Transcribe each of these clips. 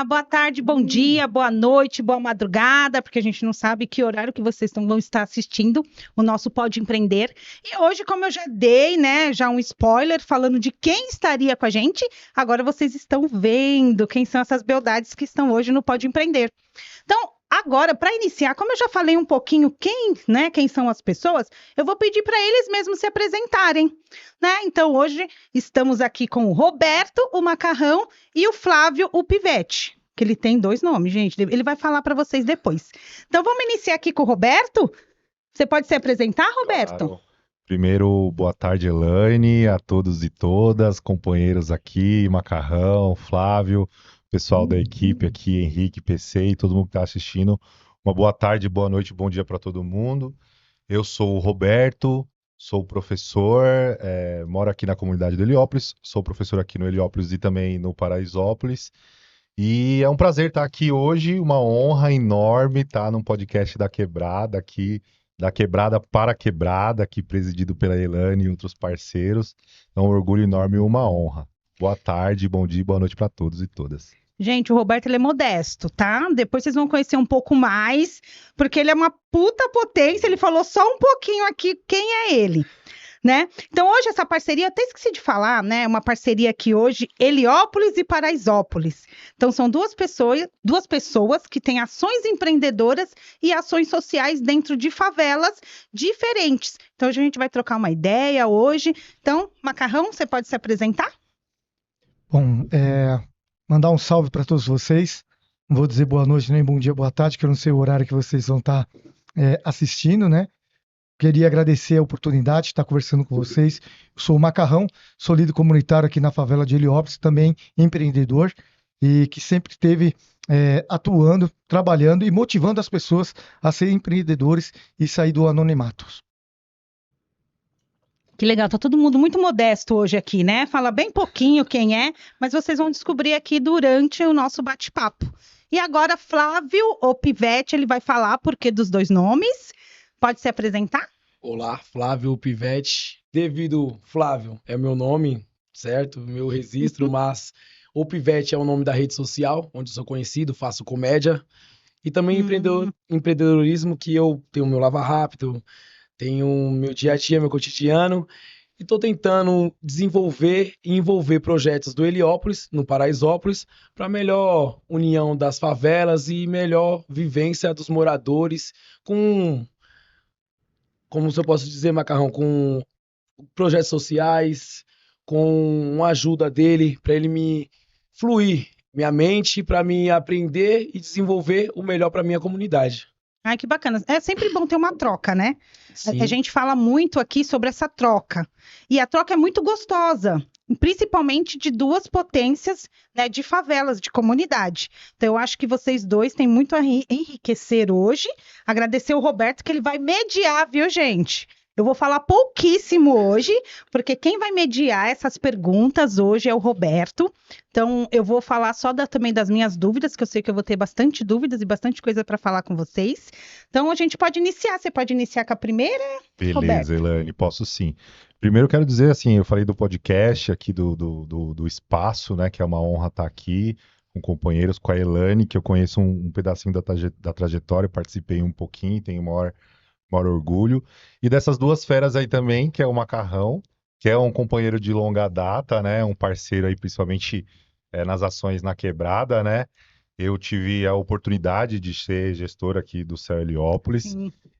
boa tarde, bom dia, boa noite, boa madrugada, porque a gente não sabe que horário que vocês vão estar assistindo o nosso Pode Empreender. E hoje, como eu já dei, né, já um spoiler falando de quem estaria com a gente, agora vocês estão vendo quem são essas beldades que estão hoje no Pode Empreender. Então, agora, para iniciar, como eu já falei um pouquinho quem são as pessoas, eu vou pedir para eles mesmos se apresentarem, né? Então, hoje estamos aqui com o Roberto, o Macarrão, e o Flávio, o Pivete, que ele tem 2 nomes, gente. Ele vai falar para vocês depois. Então, vamos iniciar aqui com o Roberto? Você pode se apresentar, Roberto? Claro. Primeiro, boa tarde, Elaine, a todos e todas, companheiros aqui, Macarrão, Flávio, pessoal da equipe aqui, Henrique, PC e todo mundo que está assistindo. Uma boa tarde, boa noite, bom dia para todo mundo. Eu sou o Roberto, sou professor, moro aqui na comunidade do Heliópolis, sou professor aqui no Heliópolis e também no Paraisópolis. E é um prazer estar aqui hoje, uma honra enorme estar num podcast da Quebrada aqui, da Quebrada para a Quebrada, aqui presidido pela Elane e outros parceiros. É um orgulho enorme e uma honra. Boa tarde, bom dia, boa noite para todos e todas. Gente, o Roberto, ele é modesto, tá? Depois vocês vão conhecer um pouco mais, porque ele é uma puta potência, ele falou só um pouquinho aqui quem é ele, né? Então, hoje essa parceria, até esqueci de falar, né? Uma parceria aqui hoje, Heliópolis e Paraisópolis. Então, são duas pessoas que têm ações empreendedoras e ações sociais dentro de favelas diferentes. Então, hoje a gente vai trocar uma ideia hoje. Então, Macarrão, você pode se apresentar? Bom, mandar um salve para todos vocês. Não vou dizer boa noite, nem bom dia, boa tarde, que eu não sei o horário que vocês vão estar assistindo, né? Queria agradecer a oportunidade de estar conversando com vocês. Eu sou o Macarrão, sou líder comunitário aqui na favela de Heliópolis, também empreendedor, e que sempre esteve atuando, trabalhando e motivando as pessoas a serem empreendedores e sair do anonimato. Que legal, tá todo mundo muito modesto hoje aqui, né? Fala bem pouquinho quem é, mas vocês vão descobrir aqui durante o nosso bate-papo. E agora, Flávio, o Pivete, ele vai falar porque dos 2 nomes. Pode se apresentar? Olá, Flávio Pivete. Flávio é meu nome, certo? Meu registro, mas o Pivete é o nome da rede social, onde eu sou conhecido, faço comédia. E também empreendedorismo, que eu tenho meu Lava Rápido, tenho meu dia a dia, meu cotidiano. E estou tentando desenvolver e envolver projetos do Heliópolis, no Paraisópolis, para melhor união das favelas e melhor vivência dos moradores com... Como eu posso dizer, Macarrão, com projetos sociais, com uma ajuda dele, para ele me fluir minha mente, para me aprender e desenvolver o melhor para minha comunidade. Ai, que bacana. É sempre bom ter uma troca, né? Sim. A gente fala muito aqui sobre essa troca. E a troca é muito gostosa, principalmente de 2 potências, né, de favelas, de comunidade. Então, eu acho que vocês 2 têm muito a enriquecer hoje. Agradecer o Roberto, que ele vai mediar, viu, gente? Eu vou falar pouquíssimo hoje, porque quem vai mediar essas perguntas hoje é o Roberto. Então, eu vou falar só também das minhas dúvidas, que eu sei que eu vou ter bastante dúvidas e bastante coisa para falar com vocês. Então, a gente pode iniciar. Você pode iniciar com a primeira, Beleza, Roberto? Elaine, posso sim. Primeiro eu quero dizer assim, eu falei do podcast aqui do Espaço, né, que é uma honra estar aqui com companheiros, com a Elaine, que eu conheço um pedacinho da trajetória, participei um pouquinho, tenho maior orgulho. E dessas 2 feras aí também, que é o Macarrão, que é um companheiro de longa data, né? Um parceiro aí, principalmente nas ações na Quebrada, né? Eu tive a oportunidade de ser gestor aqui do Céu Heliópolis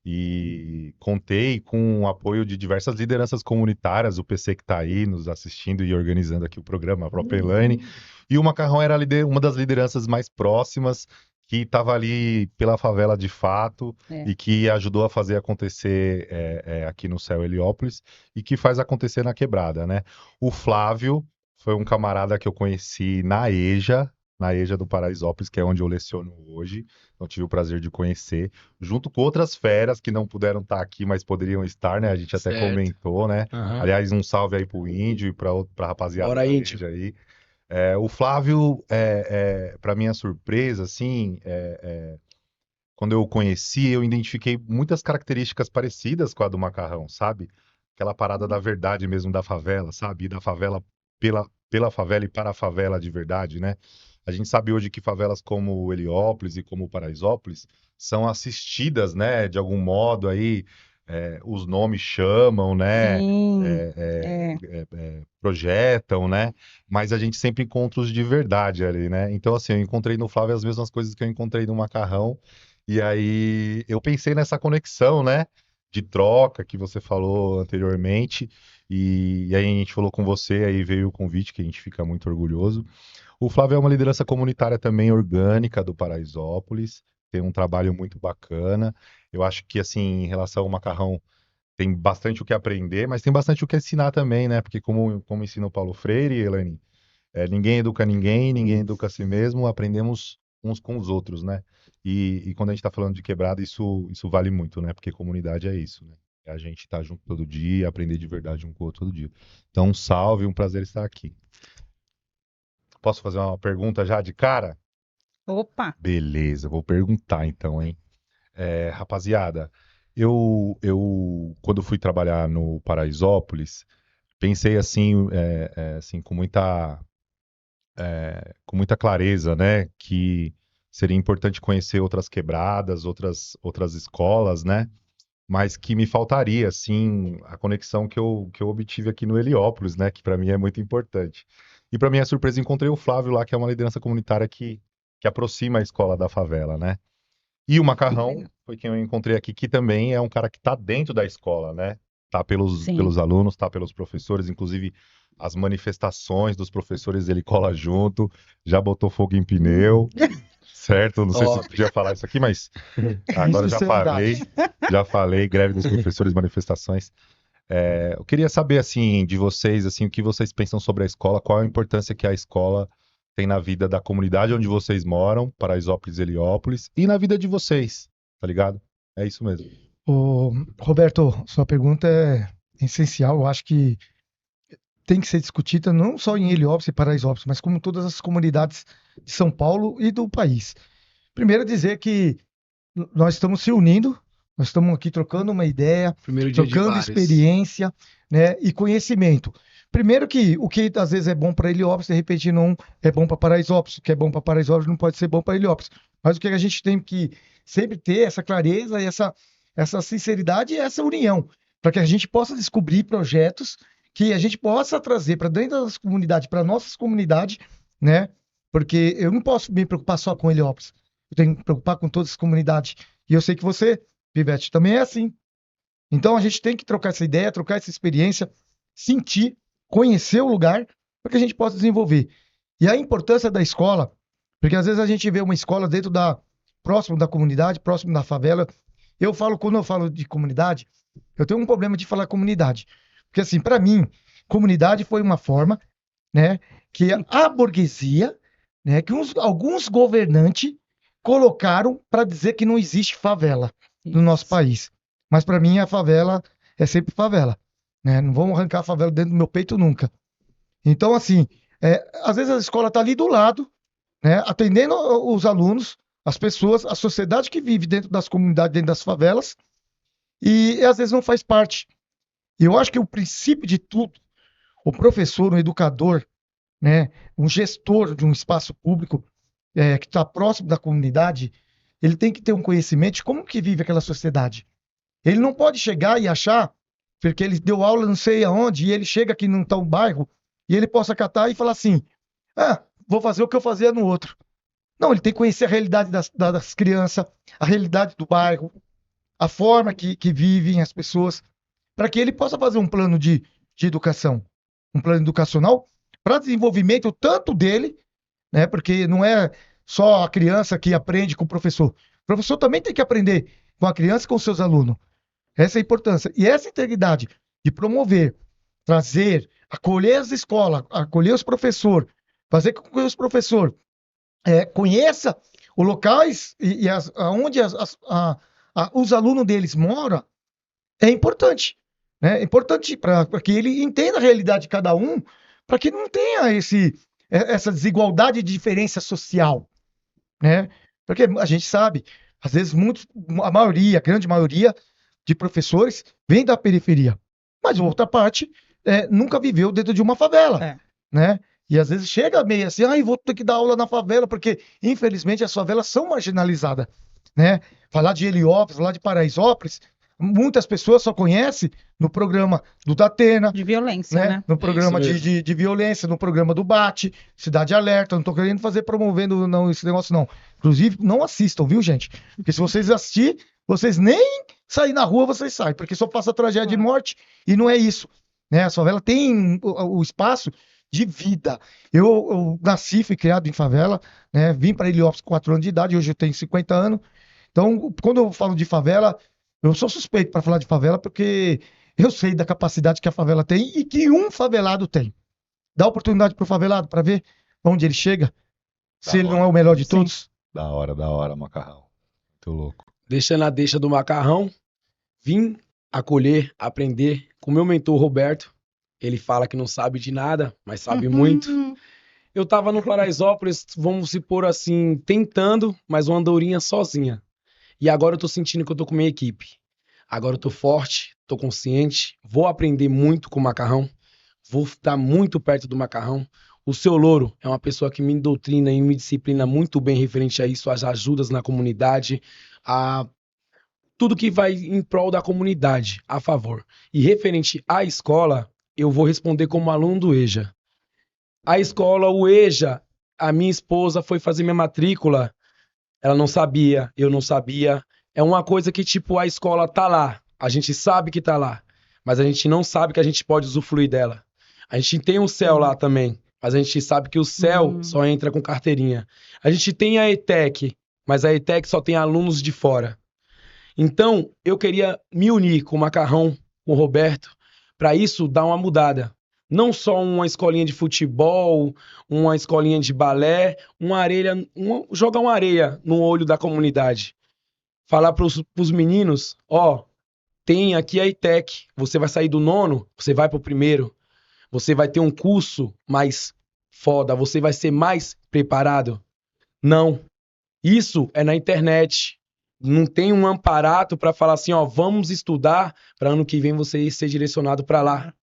e contei com o apoio de diversas lideranças comunitárias, o PC que está aí nos assistindo e organizando aqui o programa, a própria Elaine. E o Macarrão era uma das lideranças mais próximas, que estava ali pela favela de fato e que ajudou a fazer acontecer aqui no Céu Heliópolis e que faz acontecer na Quebrada, né? O Flávio foi um camarada que eu conheci na EJA do Paraisópolis, que é onde eu leciono hoje. Então tive o prazer de conhecer, junto com outras feras que não puderam estar aqui, mas poderiam estar, né? A gente até comentou, né? Aliás, um salve aí pro Índio e pra rapaziada da EJA aí. O Flávio, para minha surpresa, assim, quando eu o conheci, eu identifiquei muitas características parecidas com a do Macarrão, sabe? Aquela parada da verdade mesmo da favela, sabe? Da favela pela favela e para a favela de verdade, né? A gente sabe hoje que favelas como Heliópolis e como Paraisópolis são assistidas, né, de algum modo aí, os nomes chamam, né, Sim, projetam, né, mas a gente sempre encontra os de verdade ali, né? Então, assim, eu encontrei no Flávio as mesmas coisas que eu encontrei no Macarrão, e aí eu pensei nessa conexão, né, de troca que você falou anteriormente, e aí a gente falou com você, aí veio o convite, que a gente fica muito orgulhoso. O Flávio é uma liderança comunitária também orgânica do Paraisópolis, tem um trabalho muito bacana. Eu acho que, assim, em relação ao Macarrão, tem bastante o que aprender, mas tem bastante o que ensinar também, né? Porque como ensina o Paulo Freire, Elaine, ninguém educa ninguém, ninguém educa a si mesmo, aprendemos uns com os outros, né? E quando a gente está falando de quebrada, isso vale muito, né? Porque comunidade é isso, né? É a gente estar junto todo dia, aprender de verdade um com o outro todo dia. Então, um salve, um prazer estar aqui. Posso fazer uma pergunta já de cara? opa, Beleza, vou perguntar então, hein? Rapaziada, quando fui trabalhar no Paraisópolis, pensei assim, assim com muita clareza, né, que seria importante conhecer outras quebradas, outras escolas, né, mas que me faltaria, assim, a conexão que eu obtive aqui no Heliópolis, né, que para mim é muito importante. E para minha surpresa, encontrei o Flávio lá, que é uma liderança comunitária que aproxima a escola da favela, né? E o Macarrão foi quem eu encontrei aqui, que também é um cara que está dentro da escola, né? Tá sim. pelos alunos, tá pelos professores, inclusive as manifestações dos professores ele cola junto, já botou fogo em pneu, certo? Não sei se Top. podia falar isso aqui, mas agora Especialidade. já falei, greve dos professores, manifestações. Eu queria saber, assim, de vocês, assim, o que vocês pensam sobre a escola, qual a importância que a escola tem na vida da comunidade onde vocês moram, Paraisópolis e Heliópolis, e na vida de vocês, tá ligado? É isso mesmo. Roberto, sua pergunta é essencial. Eu acho que tem que ser discutida não só em Heliópolis e Paraisópolis, mas como todas as comunidades de São Paulo e do país. Primeiro, dizer que nós estamos se unindo, nós estamos aqui trocando uma ideia, Primeiro dia de trocando vários. experiência, né, e conhecimento. Primeiro que o que às vezes é bom para Heliópolis, de repente não é bom para Paraisópolis. O que é bom para Paraisópolis não pode ser bom para Heliópolis. Mas o que a gente tem que sempre ter essa clareza e essa sinceridade e essa união, para que a gente possa descobrir projetos que a gente possa trazer para dentro das comunidades, para nossas comunidades, né? Porque eu não posso me preocupar só com Heliópolis. Eu tenho que me preocupar com todas as comunidades. E eu sei que você, Pivete, também é assim. Então a gente tem que trocar essa ideia, trocar essa experiência, sentir, conhecer o lugar, para que a gente possa desenvolver. E a importância da escola, porque às vezes a gente vê uma escola próximo da comunidade, próximo da favela. Quando eu falo de comunidade, eu tenho um problema de falar comunidade. Porque assim, para mim, comunidade foi uma forma, né, que a burguesia, né, que alguns governantes colocaram para dizer que não existe favela no nosso país. Mas para mim a favela é sempre favela, né? Não vamos arrancar a favela dentro do meu peito nunca. Então assim, às vezes a escola está ali do lado, né? Atendendo os alunos, as pessoas, a sociedade que vive dentro das comunidades, dentro das favelas, e às vezes não faz parte. E eu acho que o princípio de tudo, o professor, o educador, né? Um gestor de um espaço público que está próximo da comunidade, ele tem que ter um conhecimento de como que vive aquela sociedade. Ele não pode chegar e achar, porque ele deu aula não sei aonde, e ele chega aqui num tal bairro, e ele possa catar e falar assim, vou fazer o que eu fazia no outro. Não, ele tem que conhecer a realidade das crianças, a realidade do bairro, a forma que vivem as pessoas, para que ele possa fazer um plano de educação, um plano educacional para desenvolvimento tanto dele, né? Porque não é só a criança que aprende com o professor. O professor também tem que aprender com a criança e com os seus alunos. Essa é a importância. E essa integridade de promover, trazer, acolher as escolas, acolher os professores, fazer com que os professores conheçam os locais e onde os alunos deles moram, é importante. Né? É importante para que ele entenda a realidade de cada um, para que não tenha essa desigualdade de diferença social. Né? Porque a gente sabe, às vezes a grande maioria de professores vem da periferia, mas a outra parte nunca viveu dentro de uma favela, né? E às vezes chega meio assim, vou ter que dar aula na favela, porque infelizmente as favelas são marginalizadas, né? Falar de Heliópolis, falar de Paraisópolis, muitas pessoas só conhecem no programa do Datena, De violência, né? no programa isso de violência, no programa do Bate, Cidade Alerta. Não tô querendo promovendo não, esse negócio, não. Inclusive, não assistam, viu, gente? Porque se vocês assistirem, vocês nem sair na rua, vocês saem, porque só passa tragédia de morte e não é isso. Né? A favela tem o espaço de vida. Eu nasci, fui criado em favela, né? Vim para Heliópolis com 4 anos de idade, hoje eu tenho 50 anos. Então, quando eu falo de favela, eu sou suspeito para falar de favela, porque eu sei da capacidade que a favela tem e que um favelado tem. Dá oportunidade pro favelado para ver onde ele chega, se ele não é o melhor de todos. Da hora, Macarrão. Muito louco. Deixando a deixa do Macarrão, vim acolher, aprender com meu mentor Roberto. Ele fala que não sabe de nada, mas sabe muito. Eu tava no Paraisópolis, vamos supor assim, tentando, mas uma andorinha sozinha. E agora eu tô sentindo que eu tô com minha equipe. Agora eu tô forte, tô consciente, vou aprender muito com o Macarrão, vou estar muito perto do Macarrão. O seu Louro é uma pessoa que me doutrina e me disciplina muito bem referente a isso, às ajudas na comunidade, a tudo que vai em prol da comunidade, a favor. E referente à escola, eu vou responder como aluno do EJA. A escola, o EJA, a minha esposa foi fazer minha matrícula, ela não sabia, eu não sabia. É uma coisa que, tipo, a escola tá lá, a gente sabe que tá lá, mas a gente não sabe que a gente pode usufruir dela. A gente tem o céu lá também, mas a gente sabe que o céu só entra com carteirinha. A gente tem a ETEC, mas a ETEC só tem alunos de fora. Então, eu queria me unir com o Macarrão, com o Roberto, para isso dar uma mudada. Não só uma escolinha de futebol, uma escolinha de balé, jogar uma areia no olho da comunidade. Falar para os meninos, tem aqui a ETEC, você vai sair do 9º, você vai para o 1º, você vai ter um curso mais foda, você vai ser mais preparado. Não, isso é na internet. Não tem um amparato para falar assim, vamos estudar para ano que vem você ser direcionado para lá.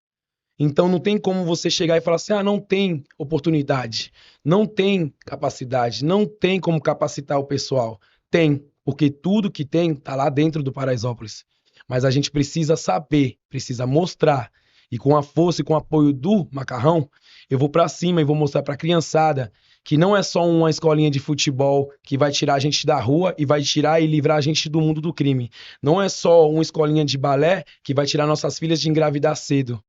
Então não tem como você chegar e falar assim, não tem oportunidade, não tem capacidade, não tem como capacitar o pessoal. Tem, porque tudo que tem tá lá dentro do Paraisópolis. Mas a gente precisa saber, precisa mostrar. E com a força e com o apoio do Macarrão, eu vou para cima e vou mostrar para a criançada que não é só uma escolinha de futebol que vai tirar a gente da rua e vai tirar e livrar a gente do mundo do crime. Não é só uma escolinha de balé que vai tirar nossas filhas de engravidar cedo.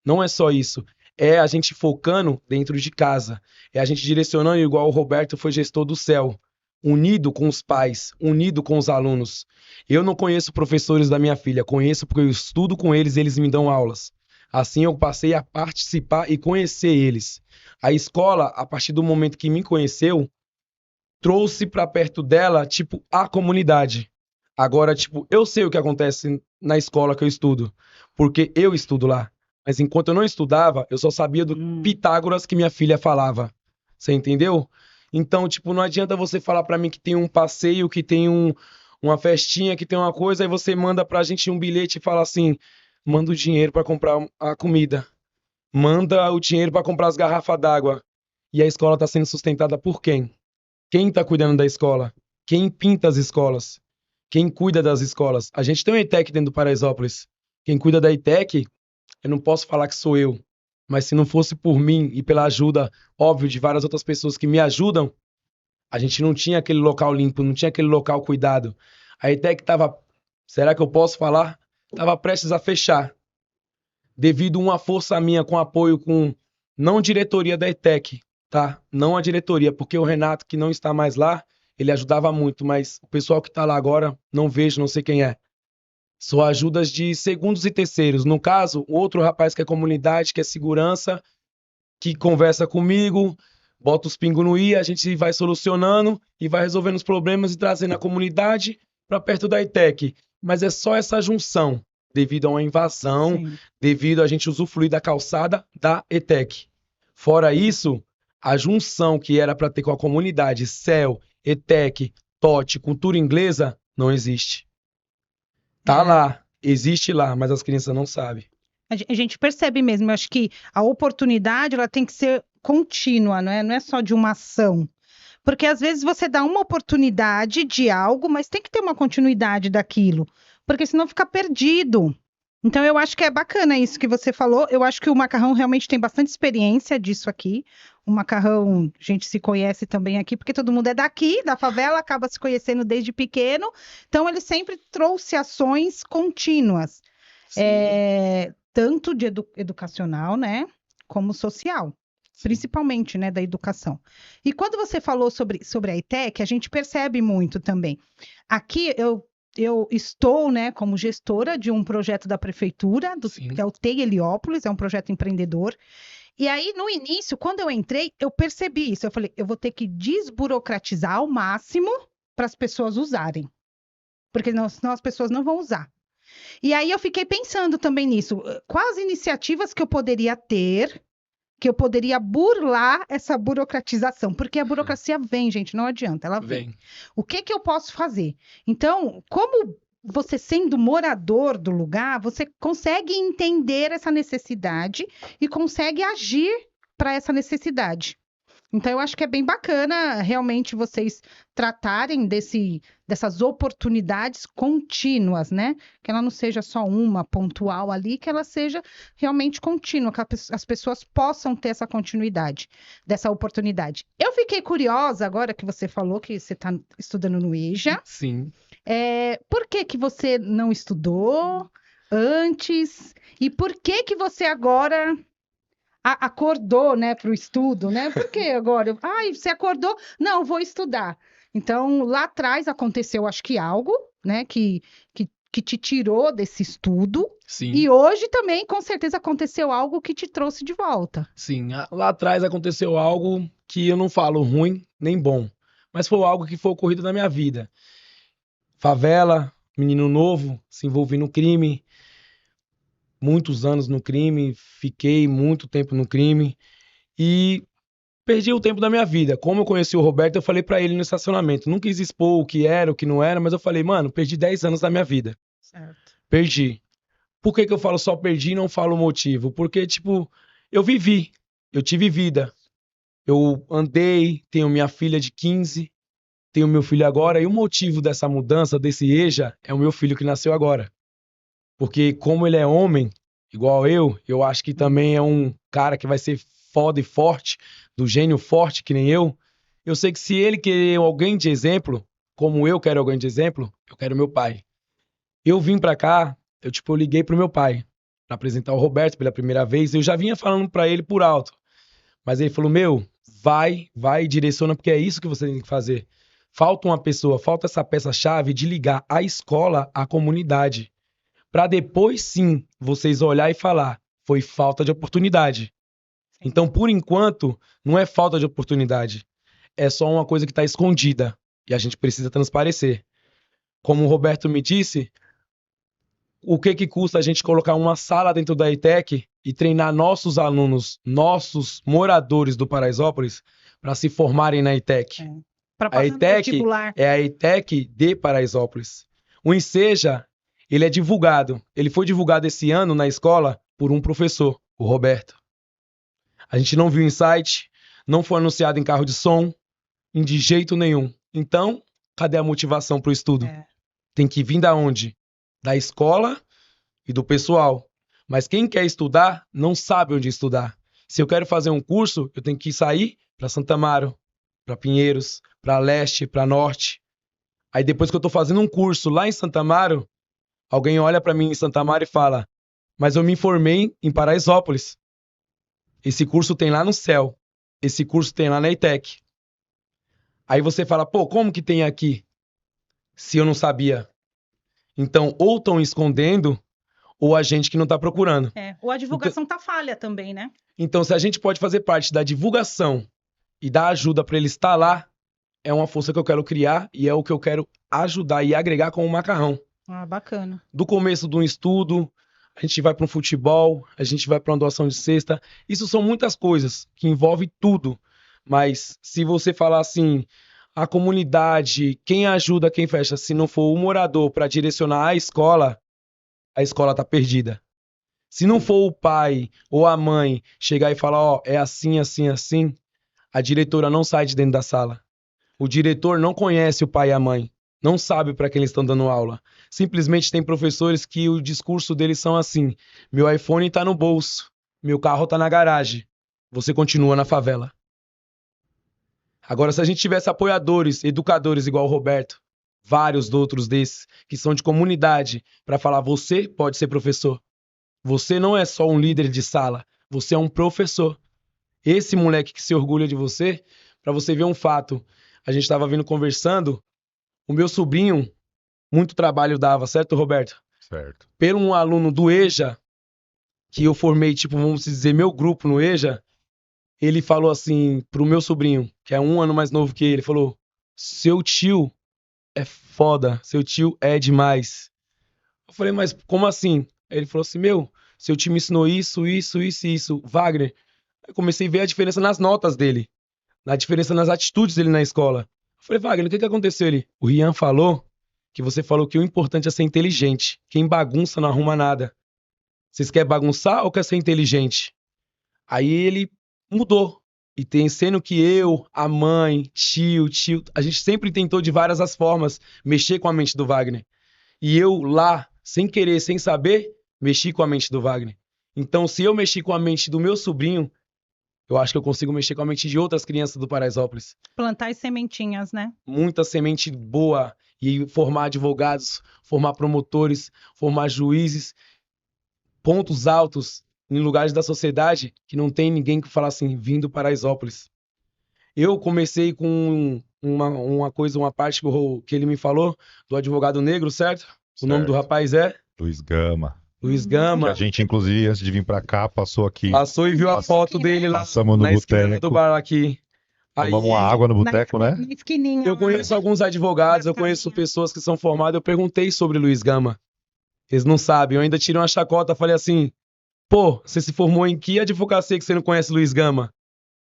Não é só isso. É a gente focando dentro de casa. É a gente direcionando igual o Roberto foi gestor do céu. Unido com os pais, unido com os alunos. Eu não conheço professores da minha filha, conheço porque eu estudo com eles e eles me dão aulas. Assim eu passei a participar e conhecer eles. A escola, a partir do momento que me conheceu, trouxe para perto dela, tipo, a comunidade. Agora, tipo, eu sei o que acontece na escola que eu estudo, porque eu estudo lá. Mas enquanto eu não estudava, eu só sabia do Pitágoras que minha filha falava. Você entendeu? Então, tipo, não adianta você falar pra mim que tem um passeio, que tem uma festinha, que tem uma coisa, aí você manda pra gente um bilhete e fala assim, manda o dinheiro pra comprar a comida. Manda o dinheiro pra comprar as garrafas d'água. E a escola tá sendo sustentada por quem? Quem tá cuidando da escola? Quem pinta as escolas? Quem cuida das escolas? A gente tem um ETEC dentro do Paraisópolis. Quem cuida da ETEC, eu não posso falar que sou eu. Mas se não fosse por mim e pela ajuda, óbvio, de várias outras pessoas que me ajudam, a gente não tinha aquele local limpo, não tinha aquele local cuidado. A ETEC estava, será que eu posso falar? Estava prestes a fechar. Devido a uma força minha com apoio com, não diretoria da ETEC, tá? Não a diretoria, porque o Renato, que não está mais lá, ele ajudava muito, mas o pessoal que está lá agora, não vejo, não sei quem é. São ajudas de segundos e terceiros. No caso, o outro rapaz que é comunidade, que é segurança, que conversa comigo, bota os pingos no i, a gente vai solucionando e vai resolvendo os problemas e trazendo a comunidade para perto da ETEC. Mas é só essa junção, devido a uma invasão, devido a gente usufruir da calçada da ETEC. Fora isso, a junção que era para ter com a comunidade, CEL, ETEC, TOT, cultura inglesa, não existe. Tá lá, existe lá, mas as crianças não sabem. A gente percebe mesmo, eu acho que a oportunidade ela tem que ser contínua, não é só de uma ação. Porque às vezes você dá uma oportunidade de algo, mas tem que ter uma continuidade daquilo, porque senão fica perdido. Então eu acho que é bacana isso que você falou. Eu acho que o Macarrão realmente tem bastante experiência disso aqui. O Macarrão, a gente se conhece também aqui, porque todo mundo é daqui, da favela, acaba se conhecendo desde pequeno. Então ele sempre trouxe ações contínuas, tanto de educacional, né, como social. Principalmente, né, da educação. E quando você falou sobre a ETEC, a gente percebe muito também. Aqui eu estou, né, como gestora de um projeto da prefeitura, que é o TEI Heliópolis, é um projeto empreendedor. E aí, no início, quando eu entrei, eu percebi isso. Eu falei, eu vou ter que desburocratizar ao máximo para as pessoas usarem. Porque senão as pessoas não vão usar. E aí eu fiquei pensando também nisso. Quais iniciativas que eu poderia ter, que eu poderia burlar essa burocratização, porque a burocracia vem, gente, não adianta, ela vem. O que eu posso fazer? Então, como você sendo morador do lugar, você consegue entender essa necessidade e consegue agir para essa necessidade. Então, eu acho que é bem bacana realmente vocês tratarem dessas oportunidades contínuas, né? Que ela não seja só uma pontual ali, que ela seja realmente contínua, que as pessoas possam ter essa continuidade, dessa oportunidade. Eu fiquei curiosa agora que você falou que você está estudando no EJA. Sim. Por que você não estudou antes? E por que você agora acordou, né, para o estudo, né? Por que agora? Você acordou? Não, vou estudar. Então, lá atrás aconteceu, acho que algo, né, que te tirou desse estudo. Sim. E hoje também, com certeza, aconteceu algo que te trouxe de volta. Sim, lá atrás aconteceu algo que eu não falo ruim nem bom, mas foi algo que foi ocorrido na minha vida. Favela, menino novo, se envolvi no crime, muitos anos no crime, fiquei muito tempo no crime e perdi o tempo da minha vida. Como eu conheci o Roberto, eu falei pra ele no estacionamento. Não quis expor o que era, o que não era, mas eu falei, mano, perdi 10 anos da minha vida. Certo. Perdi. Por que eu falo só perdi e não falo o motivo? Porque, eu vivi, eu tive vida. Eu andei, tenho minha filha de 15, tenho meu filho agora, e o motivo dessa mudança, desse EJA, é o meu filho que nasceu agora. Porque como ele é homem, igual eu acho que também é um cara que vai ser foda e forte, do gênio forte, que nem eu sei que se ele querer alguém de exemplo, como eu quero alguém de exemplo, eu quero meu pai. Eu vim pra cá, eu liguei pro meu pai, pra apresentar o Roberto pela primeira vez, eu já vinha falando pra ele por alto, mas ele falou, vai e direciona, porque é isso que você tem que fazer. Falta uma pessoa, falta essa peça-chave de ligar a escola à comunidade. Para depois, sim, vocês olhar e falar, foi falta de oportunidade. Então, por enquanto, não é falta de oportunidade. É só uma coisa que está escondida e a gente precisa transparecer. Como o Roberto me disse, o que custa a gente colocar uma sala dentro da ETEC e treinar nossos alunos, nossos moradores do Paraisópolis para se formarem na ETEC? A ETEC é a ETEC de Paraisópolis. O Enseja, ele é divulgado. Ele foi divulgado esse ano na escola por um professor, o Roberto. A gente não viu em site, não foi anunciado em carro de som, de jeito nenhum. Então, cadê a motivação para o estudo? Tem que vir da onde? Da escola e do pessoal. Mas quem quer estudar, não sabe onde estudar. Se eu quero fazer um curso, eu tenho que sair para Santa Amaro, para Pinheiros, para Leste, para Norte. Aí depois que eu estou fazendo um curso lá em Santa Amaro, alguém olha para mim em Santa Amaro e fala, mas eu me formei em Paraisópolis. Esse curso tem lá no céu. Esse curso tem lá na ETEC. Aí você fala, como que tem aqui? Se eu não sabia. Então, ou estão escondendo, ou a gente que não está procurando. Ou a divulgação tá falha também, né? Então, se a gente pode fazer parte da divulgação e dar ajuda para ele estar lá, é uma força que eu quero criar e é o que eu quero ajudar e agregar com o Macarrão. Bacana. Do começo de um estudo, a gente vai para um futebol, a gente vai para uma doação de cesta. Isso são muitas coisas que envolvem tudo. Mas se você falar assim, a comunidade, quem ajuda, quem fecha, se não for o morador para direcionar a escola tá perdida. Se não for o pai ou a mãe chegar e falar, ó, é assim, assim, assim, a diretora não sai de dentro da sala. O diretor não conhece o pai e a mãe, não sabe para quem eles estão dando aula. Simplesmente tem professores que o discurso deles são assim: meu iPhone tá no bolso, meu carro tá na garagem, você continua na favela. Agora, se a gente tivesse apoiadores, educadores igual o Roberto, vários outros desses, que são de comunidade, para falar, você pode ser professor. Você não é só um líder de sala, você é um professor. Esse moleque que se orgulha de você, para você ver um fato. A gente estava vindo conversando, o meu sobrinho, muito trabalho dava, certo, Roberto? Certo. Pelo um aluno do EJA, que eu formei, tipo, vamos dizer, meu grupo no EJA, ele falou assim pro meu sobrinho, que é 1 ano mais novo que ele, falou, seu tio é foda, seu tio é demais. Eu falei, mas como assim? Aí ele falou assim, seu tio me ensinou isso, isso, isso e isso. Wagner, eu comecei a ver a diferença nas notas dele, na diferença nas atitudes dele na escola. Eu falei, Wagner, o que aconteceu? O Rian falou que você falou que o importante é ser inteligente. Quem bagunça não arruma nada. Vocês querem bagunçar ou quer ser inteligente? Aí ele mudou. E tem sendo que eu, a mãe, tio, a gente sempre tentou de várias as formas mexer com a mente do Wagner. E eu lá, sem querer, sem saber, mexi com a mente do Wagner. Então, se eu mexi com a mente do meu sobrinho, eu acho que eu consigo mexer com a mente de outras crianças do Paraisópolis. Plantar as sementinhas, né? Muita semente boa e formar advogados, formar promotores, formar juízes, pontos altos em lugares da sociedade que não tem ninguém que fala assim, vindo Paraisópolis. Eu comecei com uma parte que ele me falou do advogado negro, certo? O nome do rapaz é? Luiz Gama. Luiz Que Gama. a gente, inclusive, antes de vir pra cá, passou aqui. Passou e viu a foto dele lá Passamos no na esquina boteco. do bar aqui. Tomamos uma água no boteco, né? Na esquininha. Eu conheço alguns advogados, eu conheço pessoas que são formadas. Eu perguntei sobre Luiz Gama. Eles não sabem. Eu ainda tirei uma chacota, falei assim, pô, você se formou em que advocacia que você não conhece Luiz Gama?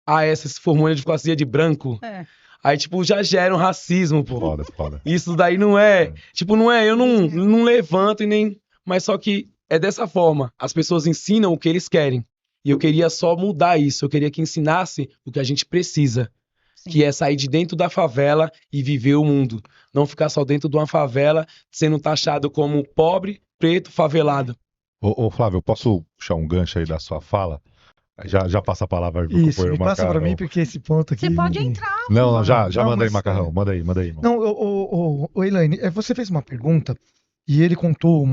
Ah, você se formou em advocacia de branco? É. Aí, tipo, já gera um racismo, pô. Foda, foda. Isso daí não é... Tipo, não é... Eu não levanto e nem... Mas só que é dessa forma. As pessoas ensinam o que eles querem. E eu queria só mudar isso. Eu queria que ensinasse o que a gente precisa. Sim. Que é sair de dentro da favela e viver o mundo. Não ficar só dentro de uma favela, sendo taxado como pobre, preto, favelado. Ô, Flávio, eu posso puxar um gancho aí da sua fala? Já passa a palavra pro Isso, companheiro me passa Macarrão. pra mim, porque esse ponto aqui... Você pode entrar. Não, já Não, manda aí, mas, Macarrão. Manda aí, irmão. Não, Elaine, você fez uma pergunta e ele contou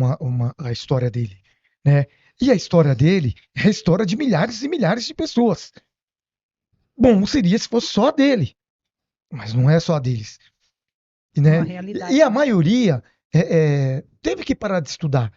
a história dele, né? E a história dele é a história de milhares e milhares de pessoas. Bom, seria se fosse só a dele, mas não é só a deles, né? Uma realidade. E a maioria teve que parar de estudar.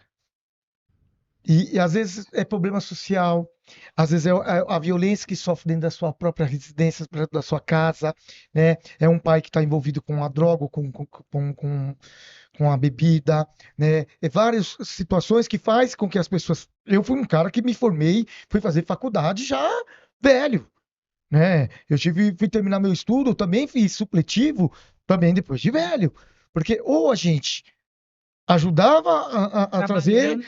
E às vezes é problema social, às vezes é a violência que sofre dentro da sua própria residência, da sua casa, né? É um pai que está envolvido com a droga, com a bebida, né? É várias situações que faz com que as pessoas... Eu fui um cara que me formei, fui fazer faculdade já velho, né? Fui terminar meu estudo, também fiz supletivo, também depois de velho. Porque ou a gente ajudava a trazer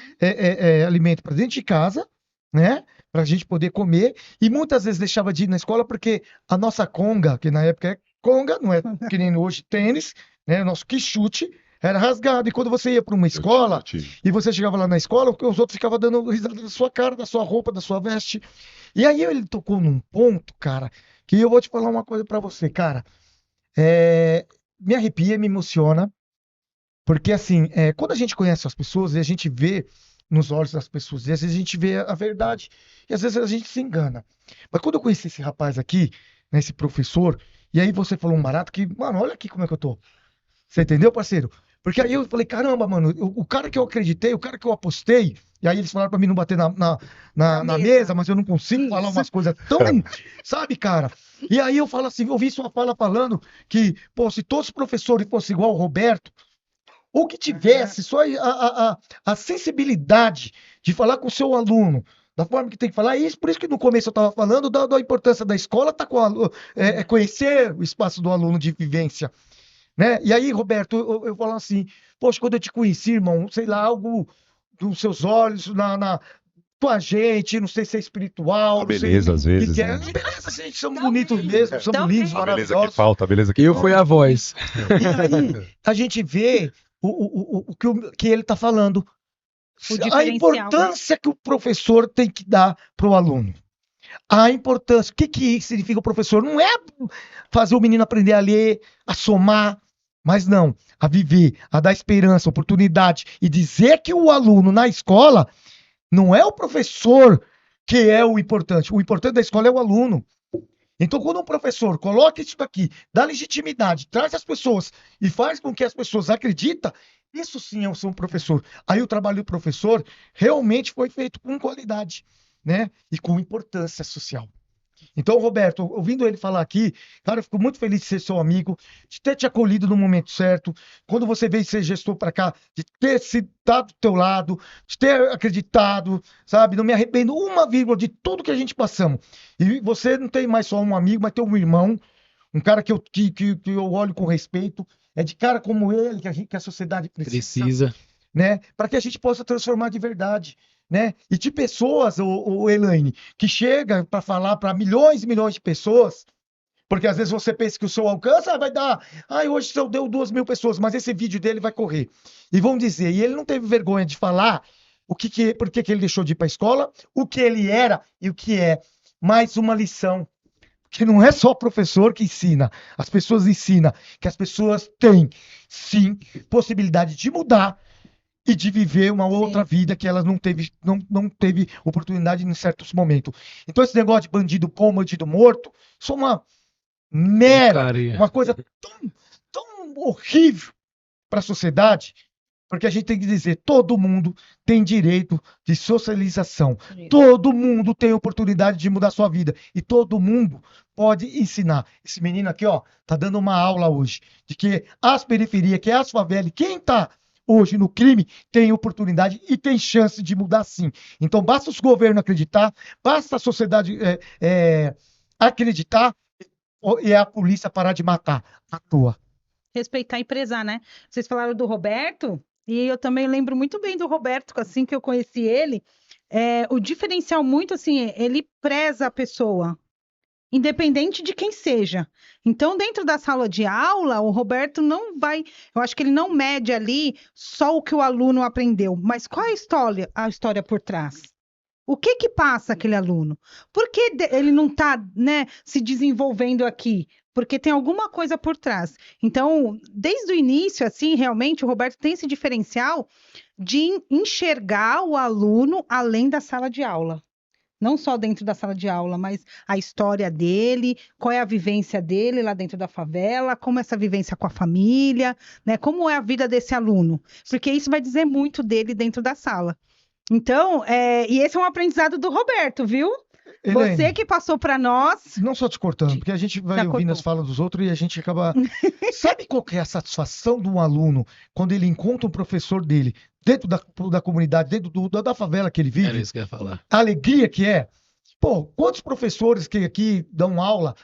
alimento para dentro de casa, né? Para a gente poder comer, e muitas vezes deixava de ir na escola porque a nossa conga, que na época é conga, não é que nem hoje tênis, né? Nosso quichute era rasgado. E quando você ia para uma escola e você chegava lá na escola, os outros ficavam dando risada da sua cara, da sua roupa, da sua veste. E aí ele tocou num ponto, cara, que eu vou te falar uma coisa para você, cara. Me arrepia, me emociona. Porque, assim, quando a gente conhece as pessoas e a gente vê nos olhos das pessoas, e às vezes a gente vê a verdade, e às vezes a gente se engana. Mas quando eu conheci esse rapaz aqui, né, esse professor, e aí você falou um barato que, mano, olha aqui como é que eu tô. Você entendeu, parceiro? Porque aí eu falei, caramba, mano, o cara que eu acreditei, o cara que eu apostei, e aí eles falaram pra mim não bater na mesa, mas eu não consigo falar umas coisas tão, sabe, cara? E aí eu falo assim, eu ouvi sua fala falando que, pô, se todos os professores fossem igual o Roberto, ou que tivesse só a sensibilidade de falar com o seu aluno da forma que tem que falar, por isso que no começo eu estava falando da importância da escola, conhecer o espaço do aluno de vivência, né? E aí, Roberto, eu falo assim, poxa, quando eu te conheci, irmão, sei lá, algo dos seus olhos, tua gente, não sei se é espiritual, não sei Beleza, às o que vezes. que é. Né? Beleza, gente, somos bonitos mesmo, somos Tão lindos, bem. A beleza que maravilhosos. falta, a beleza que Eu falta. fui a voz. E aí a gente vê que ele está falando, O a diferencial, importância que o professor tem que dar para o aluno. A importância, o que significa o professor? Não é fazer o menino aprender a ler, a somar, mas não, a viver, a dar esperança, oportunidade e dizer que o aluno na escola não é o professor que é o importante da escola é o aluno. Então, quando um professor coloca isso daqui, dá legitimidade, traz as pessoas e faz com que as pessoas acreditem, isso sim é ser um professor. Aí o trabalho do professor realmente foi feito com qualidade, né? E com importância social. Então, Roberto, ouvindo ele falar aqui, cara, eu fico muito feliz de ser seu amigo, de ter te acolhido no momento certo, quando você veio ser gestor para cá, de ter estado do teu lado, de ter acreditado, sabe? Não me arrependo uma vírgula de tudo que a gente passamos. E você não tem mais só um amigo, mas tem um irmão, um cara que eu olho com respeito, é de cara como ele que a sociedade Precisa. né? Para que a gente possa transformar de verdade, né? E de pessoas, o Elaine, que chega para falar para milhões e milhões de pessoas, porque às vezes você pensa que o seu alcance vai dar, hoje só deu 2.000 pessoas, mas esse vídeo dele vai correr. E vão dizer, e ele não teve vergonha de falar por que ele deixou de ir para a escola, o que ele era e o que é. Mais uma lição. Que não é só o professor que ensina, as pessoas ensinam, que as pessoas têm, sim, possibilidade de mudar e de viver uma outra vida que elas não teve oportunidade em certos momentos. Então esse negócio de bandido bom, bandido morto, isso é uma mera, uma coisa tão horrível para a sociedade, porque a gente tem que dizer, todo mundo tem direito de socialização, todo mundo tem oportunidade de mudar sua vida e todo mundo pode ensinar. Esse menino aqui, ó, tá dando uma aula hoje de que as periferias, que as favelas, quem tá hoje no crime tem oportunidade e tem chance de mudar sim. Então basta os governos acreditar, basta a sociedade acreditar e a polícia parar de matar à toa. respeitar e prezar, né? Vocês falaram do Roberto, e eu também lembro muito bem do Roberto, assim que eu conheci ele. O diferencial muito, assim, ele preza a pessoa, independente de quem seja. Então, dentro da sala de aula, o Roberto não vai, eu acho que ele não mede ali só o que o aluno aprendeu, mas qual é a história por trás? O que que passa aquele aluno? Por que ele não está, né, se desenvolvendo aqui? Porque tem alguma coisa por trás. Então, desde o início, assim, realmente, o Roberto tem esse diferencial de enxergar o aluno além da sala de aula. Não só dentro da sala de aula, mas a história dele, qual é a vivência dele lá dentro da favela, como é essa vivência com a família, né? Como é a vida desse aluno. Porque isso vai dizer muito dele dentro da sala. Então, e esse é um aprendizado do Roberto, viu? Elaine, Você que passou para nós. não só te cortando, porque a gente vai Já ouvindo cortou. as falas dos outros e a gente acaba. Sabe qual que é a satisfação de um aluno quando ele encontra um professor dele dentro da comunidade, dentro da favela que ele Era vive? isso que eu ia falar. A alegria que é. Pô, quantos professores que aqui dão aula,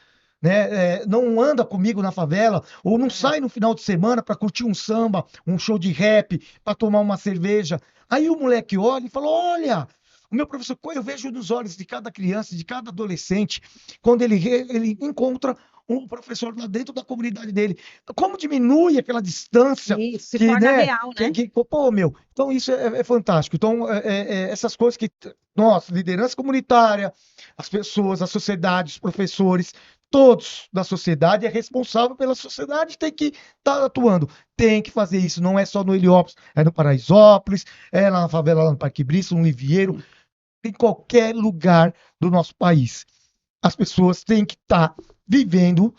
né, não anda comigo na favela ou não sai no final de semana para curtir um samba, um show de rap, para tomar uma cerveja? Aí o moleque olha e fala: olha, o meu professor, eu vejo nos olhos de cada criança, de cada adolescente, quando ele encontra um professor lá dentro da comunidade dele. Como diminui aquela distância Isso, se que, torna né, real, né? pô, meu, então isso é fantástico. Então, essas coisas que nós, liderança comunitária, as pessoas, a sociedade, os professores, todos da sociedade é responsável pela sociedade, tem que estar atuando, tem que fazer isso, não é só no Heliópolis, é no Paraisópolis, é lá na favela, lá no Parque Brito, no Livieiro, em qualquer lugar do nosso país. As pessoas têm que estar vivendo,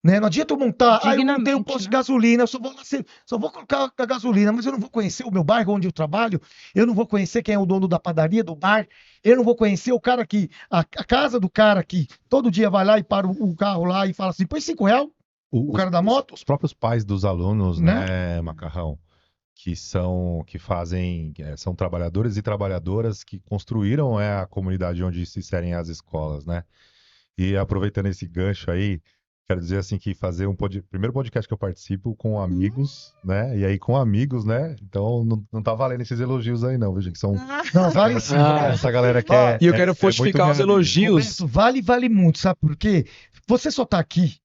né? Não adianta eu montar, eu não tenho um posto de gasolina, eu só vou colocar a gasolina, mas eu não vou conhecer o meu bairro onde eu trabalho, eu não vou conhecer quem é o dono da padaria, do bar, eu não vou conhecer o cara que, a casa do cara que todo dia vai lá e para o carro lá e fala assim, põe R$5, o cara da moto. Os próprios pais dos alunos, né, Macarrão, são trabalhadores e trabalhadoras que construíram a comunidade onde se inserem as escolas, né? E aproveitando esse gancho aí, Quero dizer assim que fazer primeiro podcast que eu participo com amigos, né? E aí com amigos, né? Então não tá valendo esses elogios aí não, viu, gente? São Não, vale sim. essa galera que Ó, E eu quero muito fortificar os minha amiga. elogios. Roberto, vale muito, sabe por quê? Você só tá aqui.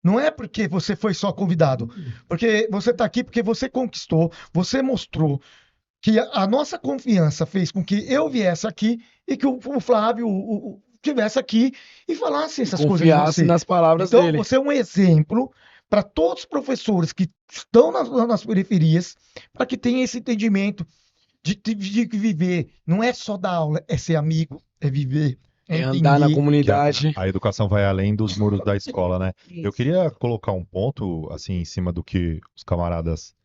Não é porque você foi só convidado, porque você tá aqui porque você conquistou, você mostrou que a nossa confiança fez com que eu viesse aqui e que o Flávio tivesse aqui e falasse essas coisas de Confiasse você. nas palavras Então, dele. você é um exemplo para todos os professores que estão nas periferias, para que tenham esse entendimento de viver. Não é só dar aula, é ser amigo, é viver, é É andar na entender. Que comunidade. a educação vai além dos muros da escola, né? Eu Isso. queria colocar um ponto, assim, em cima do que os camaradas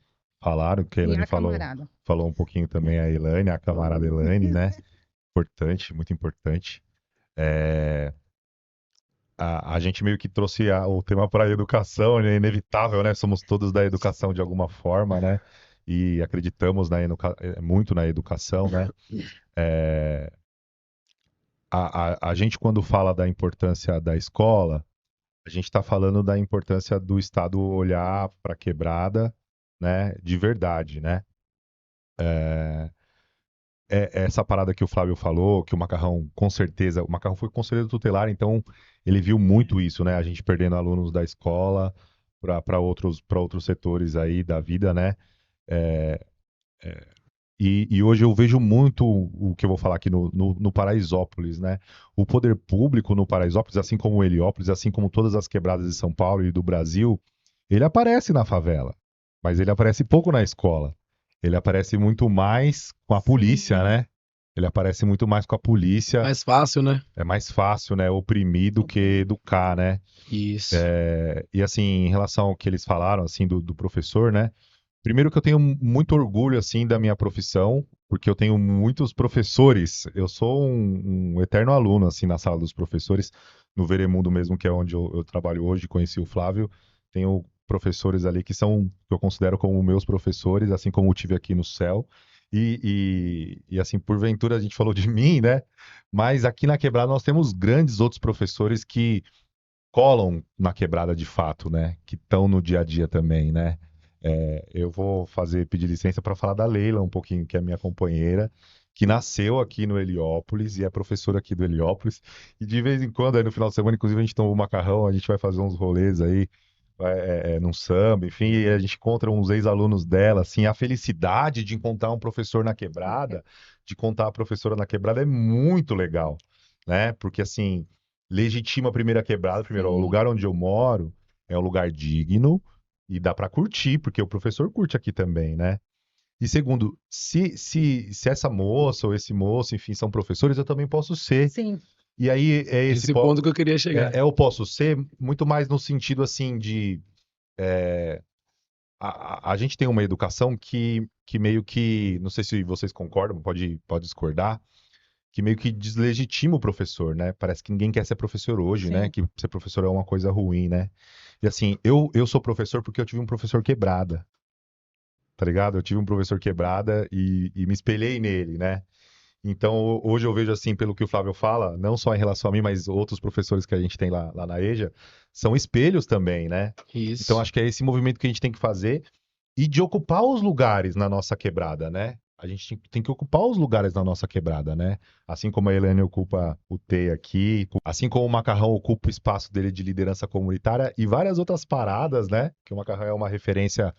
falaram, que a E Elaine a camarada. falou um pouquinho também, a Elaine, a camarada Elaine, né? Importante, muito importante. É, a gente meio que trouxe o tema para a educação, né? É inevitável, né? Somos todos da educação de alguma forma, né? E acreditamos muito na educação, né? É, a gente, quando fala da importância da escola, a gente está falando da importância do Estado olhar para a quebrada, né? De verdade, né? É essa parada que o Flávio falou, que o Macarrão, com certeza, o Macarrão foi conselheiro tutelar, então ele viu muito isso, né? A gente perdendo alunos da escola para outros setores aí da vida, né? É, e hoje eu vejo muito o que eu vou falar aqui no Paraisópolis, né? O poder público no Paraisópolis, assim como o Heliópolis, assim como todas as quebradas de São Paulo e do Brasil, ele aparece na favela, mas ele aparece pouco na escola. Ele aparece muito mais com a polícia, né? Ele aparece muito mais com a polícia. Mais fácil, né? É mais fácil, né? Oprimir do que educar, né? Isso. E assim, em relação ao que eles falaram, assim, do professor, né? Primeiro que eu tenho muito orgulho, assim, da minha profissão, porque eu tenho muitos professores. Eu sou um eterno aluno, assim, na sala dos professores, no Veremundo mesmo, que é onde eu trabalho hoje, conheci o Flávio. Tenho professores ali que eu considero como meus professores, assim como eu tive aqui no céu. Assim, porventura a gente falou de mim, né? Mas aqui na Quebrada nós temos grandes outros professores que colam na Quebrada de fato, né? Que estão no dia a dia também, né? Eu vou pedir licença para falar da Leila um pouquinho, que é minha companheira, que nasceu aqui no Heliópolis e é professora aqui do Heliópolis. E de vez em quando, aí no final de semana, inclusive, a gente toma um macarrão, a gente vai fazer uns rolês aí, num samba, enfim, e a gente encontra uns ex-alunos dela, assim, a felicidade de encontrar um professor na Quebrada, de contar a professora na Quebrada é muito legal, né? Porque, assim, legitima a primeira Quebrada, primeiro, ó, o lugar onde eu moro é um lugar digno, e dá para curtir, porque o professor curte aqui também, né? E segundo, se essa moça ou esse moço, enfim, são professores, eu também posso ser. Sim. E aí Esse ponto que eu queria chegar. eu posso ser muito mais no sentido assim de a gente tem uma educação que meio que, não sei se vocês concordam, pode discordar, que meio que deslegitima o professor, né? Parece que ninguém quer ser professor hoje, Sim. né? Que ser professor é uma coisa ruim, né? E assim, eu sou professor porque eu tive um professor quebrada, tá ligado? Eu tive um professor quebrada e me espelhei nele, né? Então, hoje eu vejo assim, pelo que o Flávio fala, não só em relação a mim, mas outros professores que a gente tem lá na EJA, são espelhos também, né? Isso. Então, acho que é esse movimento que a gente tem que fazer e de ocupar os lugares na nossa quebrada, né? A gente tem que ocupar os lugares na nossa quebrada, né? Assim como a Helene ocupa o T aqui, assim como o Macarrão ocupa o espaço dele de liderança comunitária e várias outras paradas, né? Que o Macarrão é uma referência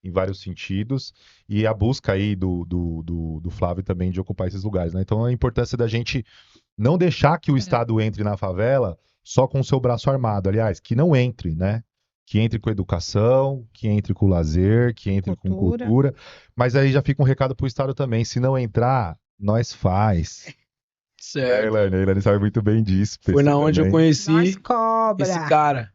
em vários sentidos, e a busca aí do Flávio também de ocupar esses lugares, né? Então a importância da gente não deixar que o Estado entre na favela só com o seu braço armado, aliás, que não entre, né? Que entre com educação, que entre com lazer, que entre com cultura, mas aí já fica um recado pro Estado também, se não entrar, nós faz. Certo. A Elaine sabe muito bem disso. Foi na onde eu conheci Nós cobra. esse cara.